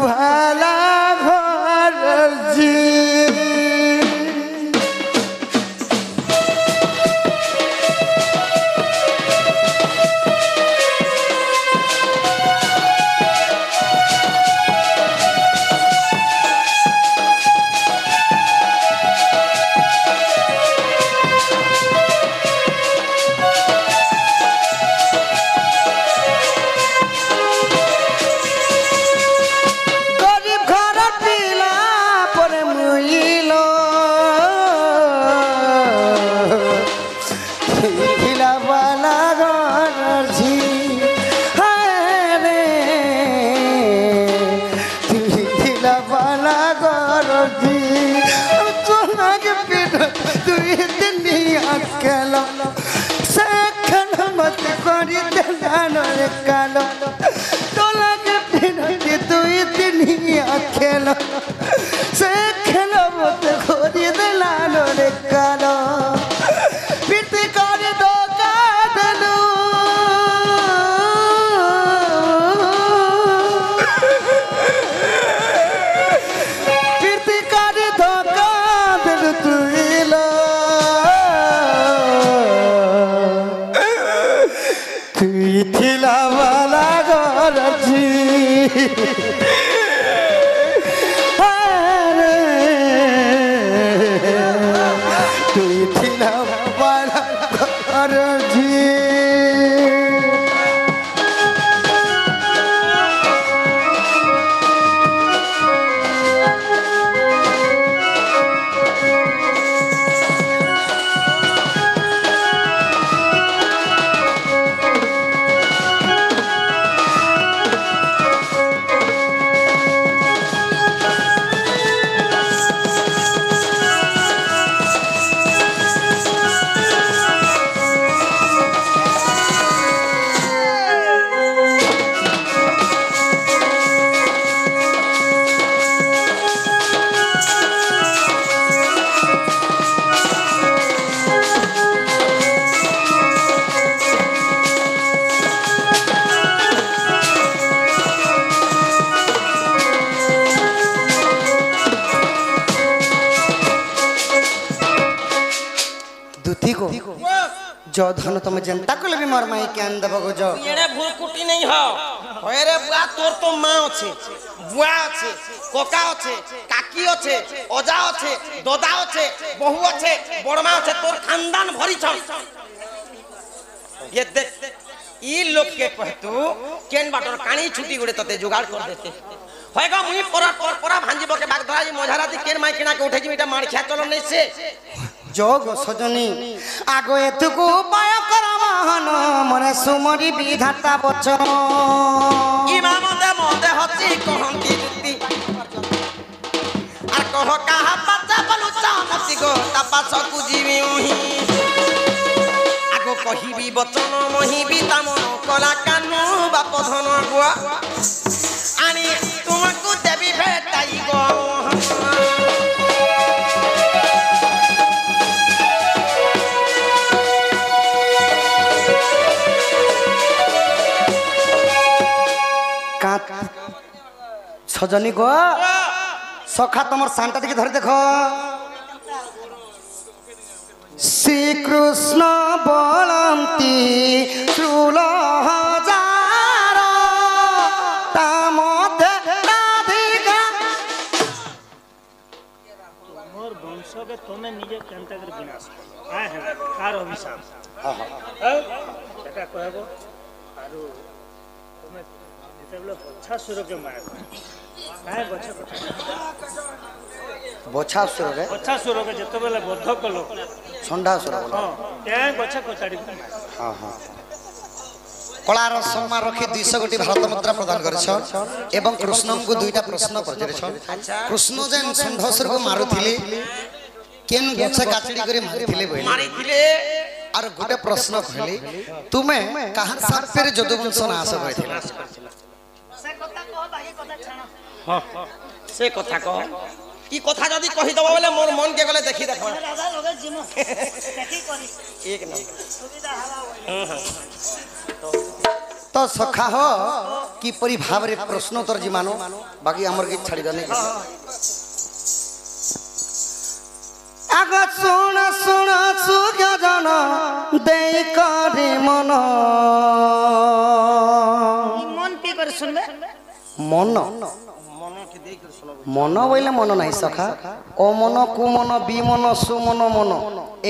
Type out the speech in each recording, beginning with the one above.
ভালা ঘর জি कालो तोला के पिनती तुई तिनिया खेलो से खेलो मत खोरी दिलानो रे कालो पिरती करे दो कादलू पिरती करे दो कादलू तुई लो तुई थिला वाला गरजी अरे तुई थिला वाला गरजी जो धन तुम जनता को भी मोर माई के अंदर बगो जो एड़े भूलकुटी नहीं हो होय रे बुआ तोर तो मां अछि बुआ अछि कोका अछि काकी अछि ओजा अछि दोदा अछि बहु अछि बड़मा अछि तोर खानदान भरी छ ये देख ई लोग के कहतू केन बाटर कानी छुटी गुडे तते जुगाड़ कर देते होयगा मुई परा भांजीबो के बाग धराजी मोझाराती केन माई किना के उठे जी इटा मार खिया चलो नहीं से जोग सजनी आगो एतुकु उपाय करवाहन मने सुमरी विधाता बचन इमाम दे मोदे हची कहंती जुक्ति आ कह काहा बच्चा बलुचा मति गो तपास कु जीवी ओही आगो कहिबी बचन महिबी तामन कला कानु बाप धन गुआ आनी तुमको देवी भेटाई गो सजनी गो सखा तुम सांता देखी धरी देख श्री कृष्ण बोलती शूल हजार मोर वंश के तमे निजे केनता कर विनाश आ है कार अभिशाप सेटा कहबो आरो तमे जेतेबले बच्छा सुर के मारे काहे बच्छा सुर के जेतेबले बद्ध कलो छंडा सुर हां त्या बच्छा कोचाडी हां हां कलार सम्मान रखी 200 कोटी भारत मुद्रा प्रदान करछ एवं कृष्ण को दुईटा प्रश्न करछ कृष्ण जेन संधसुर को मारुथिले केन गछ काचड़ी करे मारिथिले और गोटे प्रश्न कहली तुमे कहां सापेर जदुवंश नाश होइथिला से कथा कह बाकी कथा छाण हां से कथा कह ई कथा जदी कहि दबो बोले मोर मन के गले देखि देखो दादा लगे जिमो देखि करी एक नंबर सुविधा हवा होई तो सखा हो किपरि भाव रे प्रश्नोत्तर जी मानो बाकी हमर गीत छाड़ी दने आग सुन सुन सुग जन देई करे मन मन पे कर सुनबे मन मन बोले मन नहीं सखा अमन कुमन विमन सुमन मन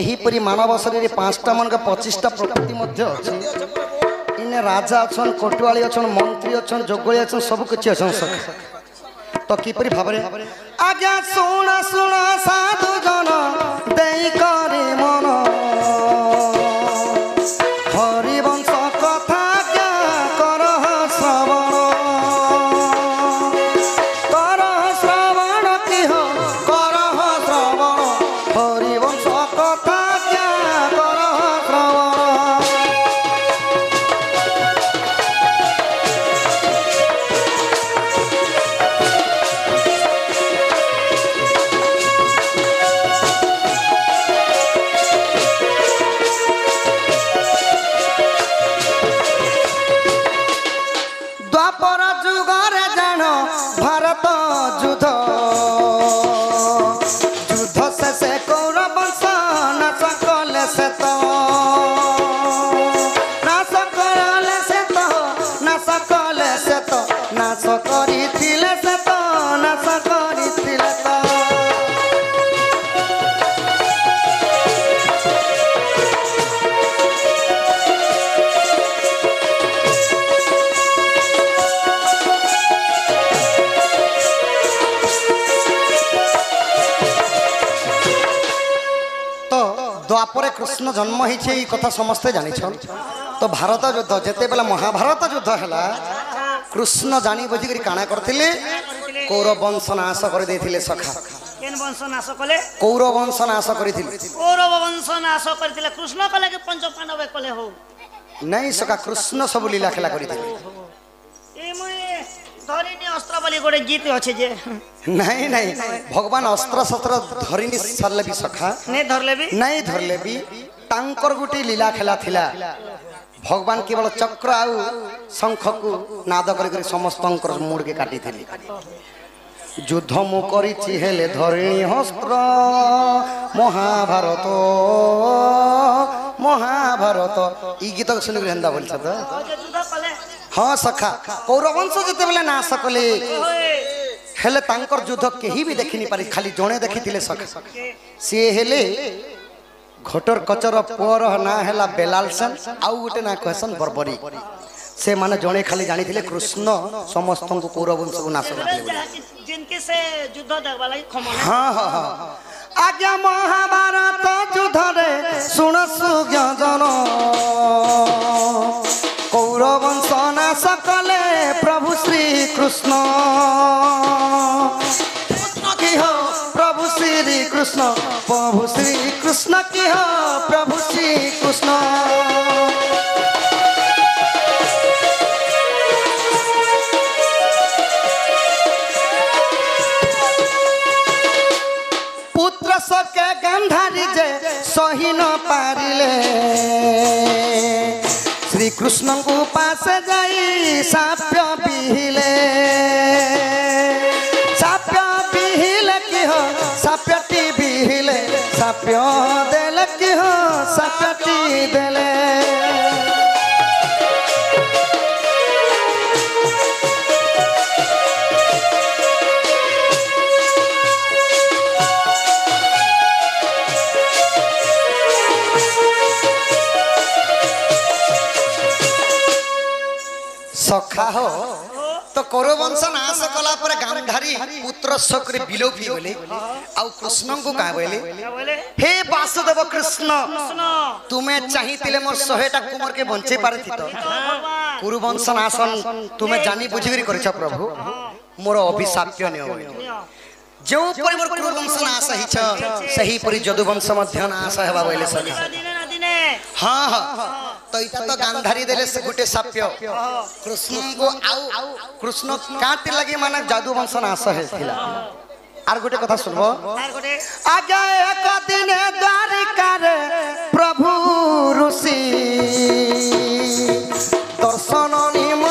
एहीपरि मानव शरीर 5टा मन के 25टा प्रकृति मध्य अछि इने राजा अछन कोटवाली अछन मंत्री अछन जोगली अछन सब किछ अछन सखा तो किपरि भाबरे आज्ञा सुन सुन साधु जन देई करे मन हरि वंश कथा क्या करह श्रवण करह श्रवण की हो करह श्रवण हरि वंश कथा क्या करह श्रवण द्वापर जुगरे जान भारत युद्ध युद्ध शेषे कौरव वंश नाश कले से तो नाश कले से तो नाश कले से तो नाश करिथिले से तो नाश करिथिले तो द्वापर कृष्ण जन्म होइछे ई कथा समस्ते जानि छन तो भारत युद्ध जेते बेला महाभारत युद्ध हला कृष्ण जानि बुझी करी काना करथिले कौरव वंश नाश कर देथिले सखा केन वंश नाश कले कौरव वंश नाश करिथिले कौरव वंश नाश करथिले कृष्ण कले के पंच पांडव कले हो नहीं सखा कृष्ण सब लीला खेला करिथिले ए मय धरिनी अस्त्र बोली गोटे गीत अछि जे नहीं नहीं भगवान अस्त्र शस्त्र धरिनी सरले भी सखा नहीं धरले भी नहीं धरले भी तांकर गुटी लीला खेला थिला भगवान केवल चक्र आउ शंख को नाद करी समस्तंकर मूड के काटी थिली युद्ध मु करिछि हेले धरिणी अस्त्र महाभारत महाभारत ई गीत सुनि हेंदा बोल छ युद्ध कले हाँ सखा कौरव वंश जेते बेले नाश कले हेले तांकर युद्ध केही भी देखिनी पारि खाली जणे देखिथिले सखा से हेले घटर कचर पुअर ना हेला बेलाल सेन आउ गोटे ना कहसन बर्बरी से माने जणे खाली जानिथिले कृष्ण समस्त को कौरव वंश को नाश करथिले जिनके से युद्ध देखबा लागि खमन हाँ हाँ हाँ आज्ञा महाभारत युद्ध रे सुन सुज्ञ जन कौरव वंश नाश कले प्रभु श्री कृष्ण की हो प्रभु श्री कृष्ण की हो प्रभु श्री कृष्ण पुत्र सके गंधारी जे सही न पारिले श्री कृष्ण को पास जाई साप्य बिहिले की हो साप्यटी बिहिले साप्य देल की हो साप्यटी देले सखा हो तो कौरव वंश नाश कला पर गांधारी पुत्र शक्र विलोपी बोले आउ कृष्ण को का बोले हे वासुदेव कृष्ण तुम्हें चाहिए मोर 100टा कुमार के बंचे पारथि तो कुरु वंश नाशन तुम्हें जानी बुझी कर प्रभु मोर अभिशाप्य नहीं जो परि मोर कुरु वंश नाश हिछ सही परि जदु वंश मध्य नाश हेबा बोले सखा हाँ हाँ तो इता तो गांधारी देले से गुटे साप्य कृष्ण को आउ कृष्ण काटे लगे माने जादू वंश नाश हेथिला आर गुटे कथा सुनबो आगे एक दिन द्वारिका रे प्रभु ऋषि दर्शन निम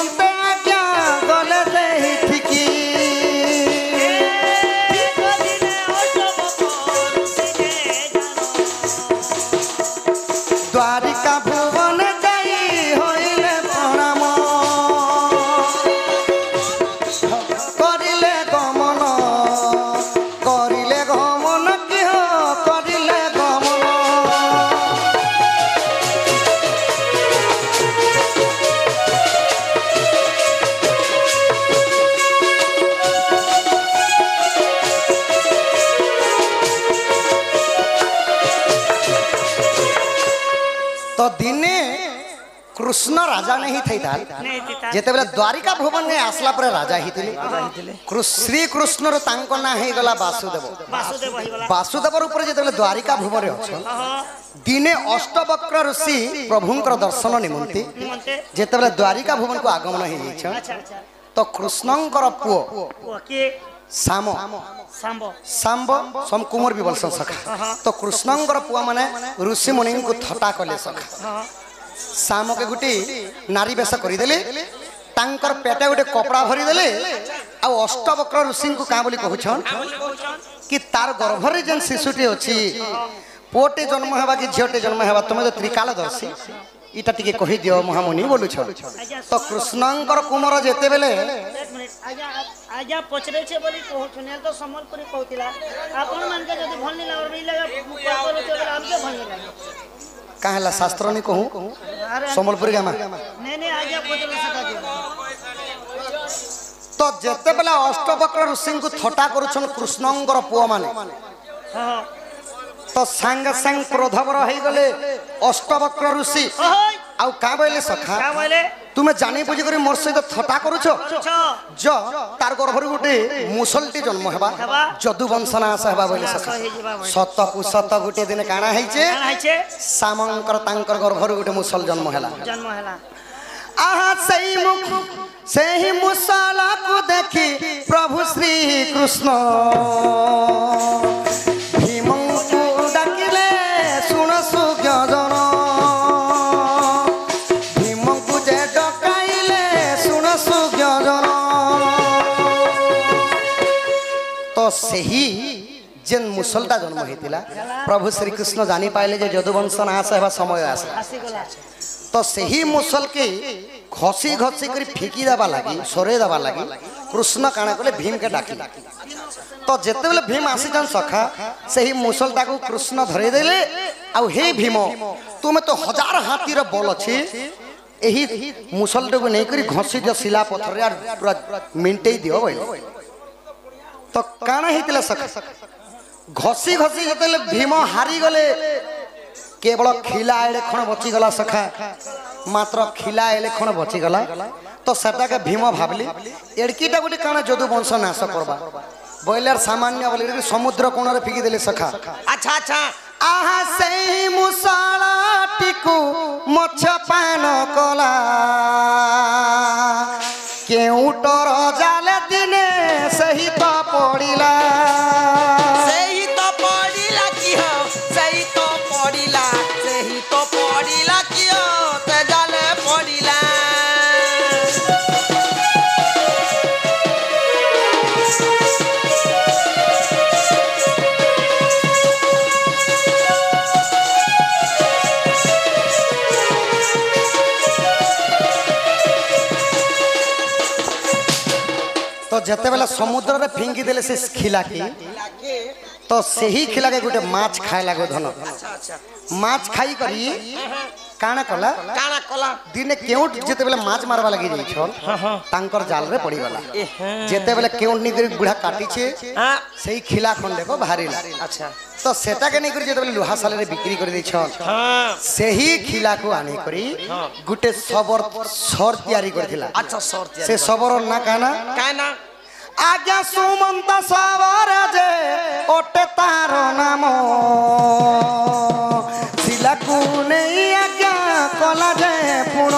तो दिने कृष्ण राजा नहीं थे नहीं थी जेते बेले द्वारिका भुवन में आसला पर राजा ही श्री कृष्ण रो तांको ना हे गला वासुदेव वासुदेव होइगला वासुदेव ऊपर जेते बेले द्वारिका भुवन रे अछन दिने अष्टवक्र ऋषि प्रभुंकर दर्शन निमंती निमंते जेते बेले द्वारिका भुवन को आगमन हे छ अच्छा अच्छा तो कृष्णंकर पुओ ओ के साम सांबो सांब समकुमार भी बोलसन सखा तो कृष्णंकर पुआ माने ऋषि मुनि को थटा कले सखा हां साम के गुटी नारी बेश करदेले तांकर पेटे गोटे कपड़ा भरी देले आ अष्टवक्र ऋषि को का बोली कहछन कि तार गर्भरे जेन शिशुटी अछि पोटे जन्म हेबा कि झियोटे जन्म हेबा तुमे तो त्रिकालदर्शी इटा टिके कहि दियो महामुनि बोलु छ तो कृष्णंकर कुमार जेते बेले एक मिनिट आजा पचरे छे बोली कहू सुने तो समलपुरी कहतिला आपन मन के जदी भल नहीं लागल लगा पापल तो हम के भल नहीं लागल काहेला शास्त्र नहीं कहूं समलपुरी गामा नहीं आजा पचरे सका दियो तो जेते बेला अष्टवक्र ऋषि को थटा करूछन कृष्णंकर पुआ माने हां तो संग संग क्रोधवर हो गले अष्टवक्र ऋषि आउ का बोले सखा का बोले तुमे जानी बुझी करी मोर सहित थटा करूछो ज तार गर्भर गुटे मुसलटी जन्म हेबा जदु वंशनाश हेबा बोले सखा सत कु सत गुटे दिन काना heiche सामंकर तांकर गर्भर गुटे मुसल जन्म हेला आहा सही मुख सेही मुसला को देखी प्रभु श्री कृष्ण सही जेन मुसलटा जन्म होता प्रभु श्री कृष्ण जानी पाइले जे जदुवंश नाश हेबा समय आसला तो सही मुसल के घसी घसी कर फिकी देवा लगी सोरे देवा लगी कृष्ण काना कले भीम के डाकी तो जेते बेले भीम आसी जान सखा सही मुसलटा को कृष्ण धरे देले आ हे भीम तुमे तो हजार हाथी रो बल अछि एही मुसलटा को नहीं करी घसी जो शिला पत्थर रे पूरा मिंटे दियो बोले तो काना हितले सखा घसी घसी जतले भीम हारी गले केवल खिला एले खण बची गला सखा मात्र खिला एले खण बची गला तो सेटा के भीम भाबली एडकीटा गुटी काना जदु वंश नाश करबा बॉयलर सामान्य बोले समुद्र कोण रे फिकी देले सखा अच्छा अच्छा आहा सेही मुसाला टिकु मछ पान कला केउटर जाले दिने सही तो पड़िला कि हो सही तो पड़िला कि हो ते जाले पड़िला तो जते बेला समुद्र रे फिंगी देले से खिला की तो सही खिला के गुटे माछ खाए लागो धन माछ खाई करी काना कला दिने केउट जते बेला माछ मारवा लगी जाई छल तांकर जाल रे पड़ी गला जते बेला केउट नि करी बुढ़ा काटी छे सही खिला खंडे को भारीला अच्छा तो सेटा के नहीं करी जते बेला लोहा साले रे बिक्री कर दै छल सही खिला को आनी करी गुटे सबर सर तैयारी करथिला अच्छा सर तैयारी से सबर ना काना आज्ञा सुमंत सवर जे ओटे तार नाम सिलाकू नहीं आज्ञा कला जे पुण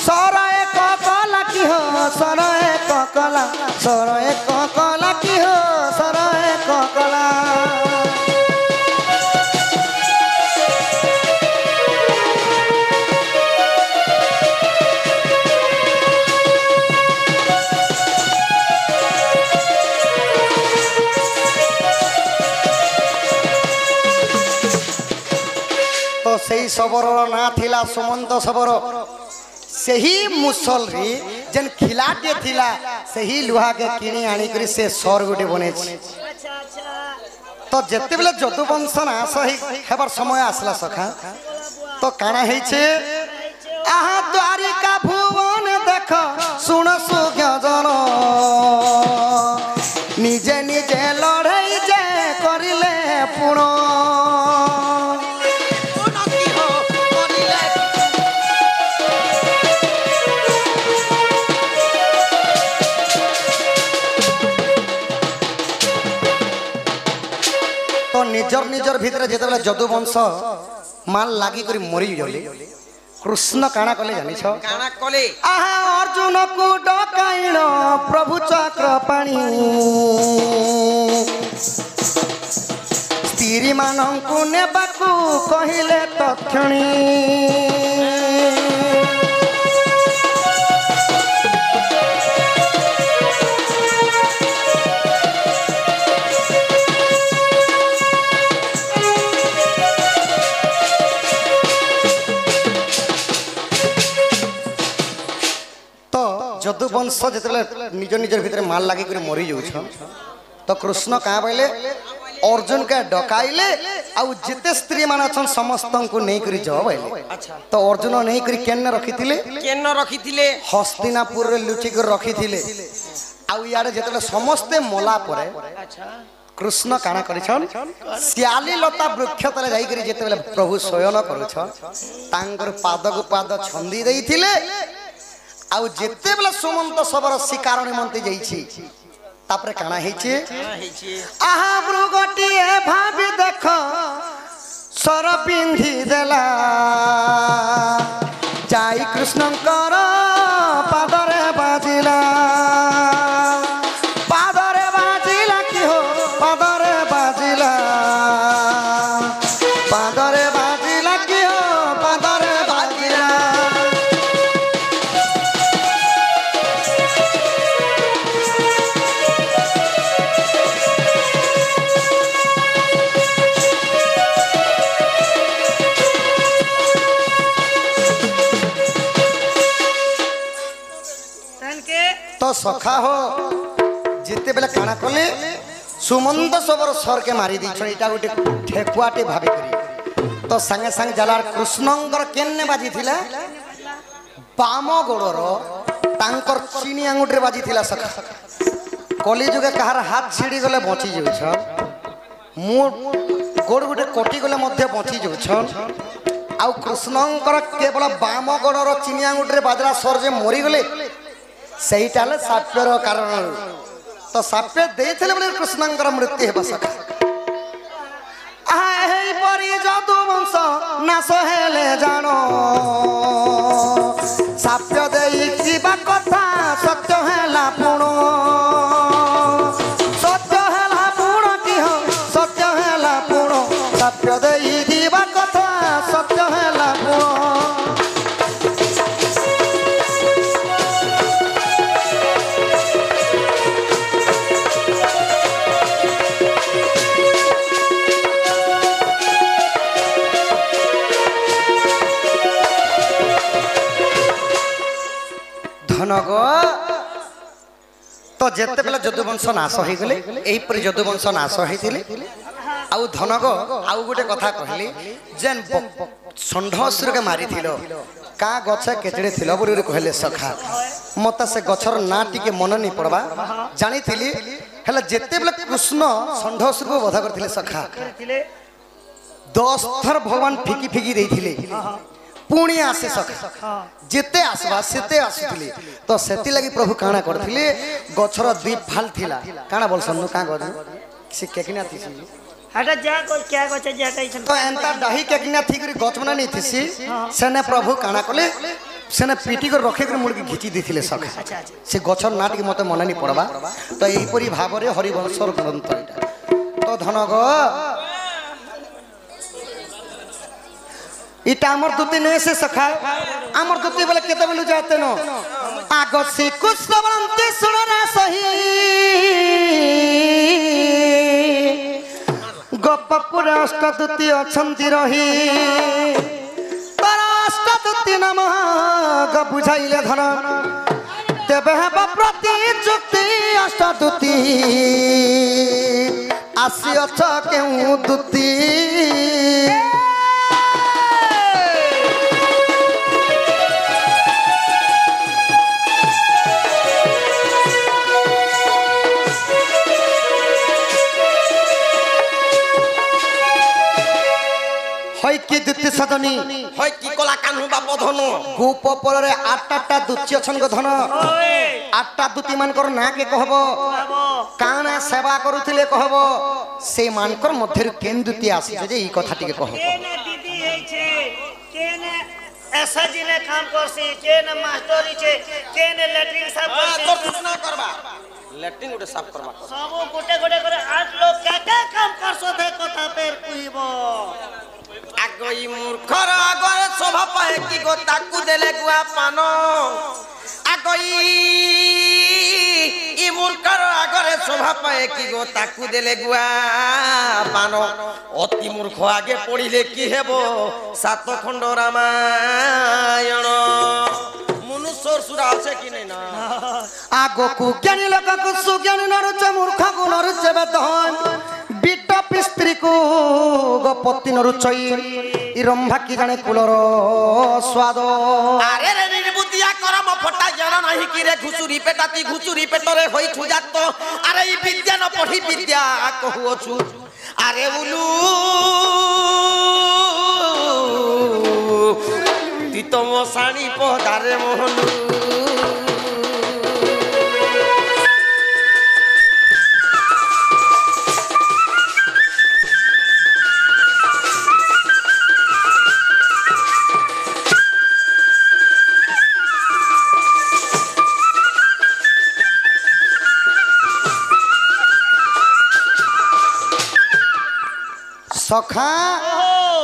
सर एक कला की हो सर एक कला सर एक कला की हो सर एक कला सही सबर ना थिला सुमंत सबर सही मुसल रे जन खिलाटे थिला सही लुहा के किनी आनी करी से सर गुटे बने तो जते बेले जदुवंश नाश हेबार समय आसला सखा तो काना है छे आहा द्वारिका भुवन देख सुन सुज्ञ जन निजे निजे लड़ाई जे करिले पुण निजर निजर भितर जेतेबेले जदुवंश माल लागी करी मरी गले कृष्ण काना कले जानिछ काना कले आहा अर्जुन को डकाइण प्रभु चक्र पाणी स्त्री मानंकु नेबाकु कहिले तक्षणी जदुवंश जिते निज निजर भितर माल लागी कर मरी जाऊछ तो कृष्ण क्या बोले अर्जुन के डकाइले आउ जिते स्त्री मान अच्छा समस्त को नहीं करी जाओ बोले तो अर्जुन नहीं करी केन रखिथिले केन रखिथिले हस्तिनापुर रे लुचि कर रखिथिले आउ यार जिते समस्ते मला परे कृष्ण काना करिछन सियाली लता वृक्ष तले जाई करी जिते प्रभु शयन करूछ तांकर पाद को पाद छंदी देइथिले आउ जेते बेला सुमंत सबर शिकार निमंते जाईछि तापरे काना हेछि आहा मृगटी भाबी देख सर पिंधी देला जाई कृष्णकर पादरे बाजिला कि हो पादरे बाजिला कि हो पादरे बाजिला तो सखा हो जिते बेले काना कले सुमंत सबर सर के मारी दी इटा गोटे ठेकुआटे भाबी करी तो संगे संग जलार कृष्णंकर केन्ने बाजी थिला बाम गोड़र तांकर चीनी आंगुठे बाजी थिला सखा कली जुगे कहार हाथ छिड़ी गले बची जाउछ मु गोड़ गोटे कटी गले मध्य बची जाउछ आउ कृष्णंकर केवल बाम गोड़र चीनी आंगुठे बाजरा सर जे मरी गले सहीटा साप्यर कारण तो साप्य देइथिले बोले कृष्णंकर मृत्यु हेबा सखा आहे परी जदुवंश नाश हेले जानो साप्य देई किबा कथा सत्य हेला पुण कि हो सत्य हेला पुण साप्य देई दिबा कथा सत्य हेला पुण धनग तो जेते बेला जदुवंश नाश हो गले एही परि जदुवंश नाश होइतिले आउ धनग आउ गोटे कथा कहली जेन षंढासुर के मारी थिलो का गछ केचड़े थिलो बोली कहले सखा मत से गछर ना टिके मन नहीं पड़वा जानी थिली हेला जेते बेला कृष्ण षंढासुर को वध करथिले सखा 10 थर भगवान फिकी फिकी देइथिले पुणी आसे सखा जेते आसवा सेते आसुथिले तो सेति लगी प्रभु काना करथिले गछर दुई फाल थिला काना बोलसन का गज से केकिना थिसी हटा जा को क्या गछ जा कैसन तो एंता डाही केकिना थिकरी गछ बना नहीं थिसी सेने प्रभु काना कले सेने पीटी को रखे कर मुड़ के घिची देथिले सखा से गछर नाट के मते मन नहीं पड़वा तो एही परी भाव रे हरिवंशर ग्रंथ एटा तो धनग इटा आमर दुती नहीं से सखा आमर दुती बोले केते बेलु जाते नो आगो से कृष्ण बनते सुनरा सही गोपपुर अष्टदूती अछंती रही पर अष्टदूती नाम ग बुझाइले धन तेबे हेबा प्रति जुक्ति अष्टदूती आसी अछ केउ दूती होय की द्वितीय सदनी होय की कला कान्हु बाप धन गोप परे 8टा दूती अछन गो धन 8टा दूती मान कर ना के कहबो काना সেবা করুলে কহব সেই মানকর মধ্যে কেন্দুতি আসছে যে এই কথা টিকে কহ কেনে দিদি হইছে কেনে এসএজিলে কাম করছি কেনে মাস্টার হইছে কেনে ল্যাট্রিন সাফ করছি তোর সূচনা করবা ল্যাট্রিন ওটা সাফ করবা সব গোটে গোটে করে 8 লোক কাকা কাম করছো দে কথা ফের কইব আগই মূর্খর আগরে শোভা পায় কি গো তাকু দেলে গুয়া পান আগই ই মূর্খর আগরে শোভা পায় কি গো তাকু দেলে গুয়া পান অতি মূর্খ আগে পড়িলে কি হেব 7 খণ্ড রামায়ণ মনুষ্যর সুরা আছে কি নাই না আগকু জ্ঞানী লোককু সুজ্ঞানী নরুচে মূর্খকু নরুচে বেদন বিট পিস্ত্রীকু গপতি নরুচই ইরম্ভা কি জানে কুলর স্বাদ আরে রে নির্বুদ্ধিয়া করম ফটা জ্ঞান নাহি কি রে ঘুচুরি পেটাতি ঘুচুরি পেটরে হই খুজাত আরে এই বিদ্যা ন পঢ়ি বিদ্যা কহুছু আরে উলু তিতম সানি পদারে মোহনু সখা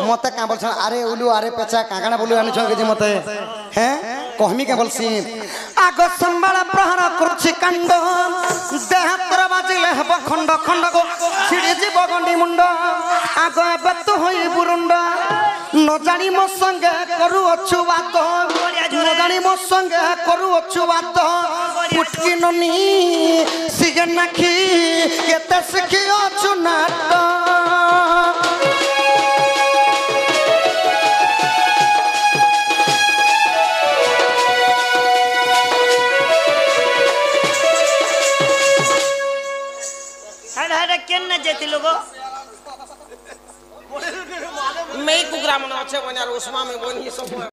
মতে কা বলছ আরে উলু আরে পেচা কাকানা বলু আনি ছকে যে মতে হ্যাঁ কহমি কে বলছি আগ সম্বাল প্রহার করছি কাণ্ড দেহ তোর বাজিলে হব খণ্ড খণ্ড গো ছিড়ে যাব গন্ডি মুন্ড আগ এবে তো হই বুরুন্ড ন জানি মো সঙ্গে করু অছু বাত ন জানি মো সঙ্গে করু অছু বাত পুটকি ননি সিগে নাখি কেতে শিখি অছু নাট হাড় হাড় কেন যেতি লোক মেই কুকুরা মনে আছে বনার উসমা মে বনি সব